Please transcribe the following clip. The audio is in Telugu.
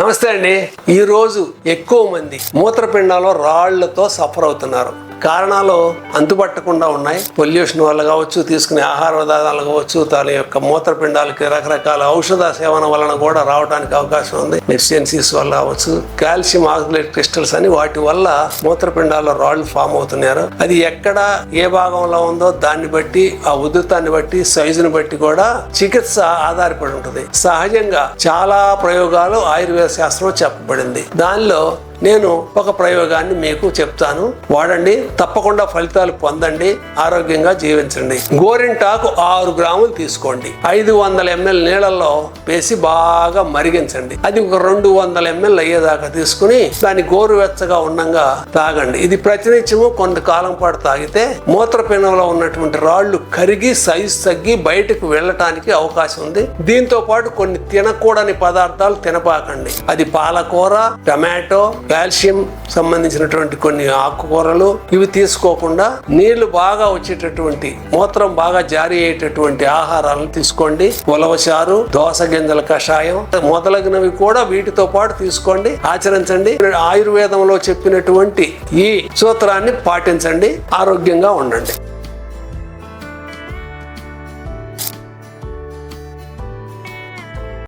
నమస్తే అండి. ఈరోజు ఎక్కువ మంది మూత్రపిండాల్లో రాళ్లతో సఫర్ అవుతున్నారు. కారణాలు అంతుపట్టకుండా ఉన్నాయి. పొల్యూషన్ వల్ల కావచ్చు, తీసుకునే ఆహార పదార్థాలు కావచ్చు, తన యొక్క మూత్రపిండాలకి రకరకాల ఔషధ సేవన వలన కూడా రావడానికి అవకాశం ఉంది. డెఫిషియన్సీస్ వల్ల కావచ్చు, కాల్షియం ఆక్సలేట్ క్రిస్టల్స్ అని వాటి వల్ల మూత్రపిండాల్లో రాళ్లు ఫామ్ అవుతున్నారు. అది ఎక్కడ ఏ భాగంలో ఉందో దాన్ని బట్టి, ఆ ఉధృతాన్ని బట్టి, సైజుని బట్టి కూడా చికిత్స ఆధారపడి ఉంటుంది. సహజంగా చాలా ప్రయోగాలు ఆయుర్వేద శాస్త్రంలో చెప్పబడింది. దానిలో నేను ఒక ప్రయోగాన్ని మీకు చెప్తాను, వాడండి, తప్పకుండా ఫలితాలు పొందండి, ఆరోగ్యంగా జీవించండి. గోరింటాకు 6 గ్రాములు తీసుకోండి, 500 ml నీళ్ళల్లో వేసి బాగా మరిగించండి. అది ఒక 200 ml అయ్యేదాకా తీసుకుని దాన్ని గోరువెచ్చగా ఉండంగా తాగండి. ఇది ప్రతినిత్యము కొంతకాలం పాటు తాగితే మూత్రపిండంలో ఉన్నటువంటి రాళ్లు కరిగి సైజు తగ్గి బయటకు వెళ్ళటానికి అవకాశం ఉంది. దీంతో పాటు కొన్ని తినకూడని పదార్థాలు తినపాకండి. అది పాలకూర, టమాటో, కాల్షియం సంబంధించినటువంటి కొన్ని ఆకుకూరలు ఇవి తీసుకోకుండా నీళ్లు బాగా వచ్చేటటువంటి, మూత్రం బాగా జారీ అయ్యేటటువంటి ఆహారాలను తీసుకోండి. ఉలవచారు, దోస గింజల కషాయం మొదలగినవి కూడా వీటితో పాటు తీసుకోండి, ఆచరించండి. ఆయుర్వేదంలో చెప్పినటువంటి ఈ సూత్రాన్ని పాటించండి, ఆరోగ్యంగా ఉండండి.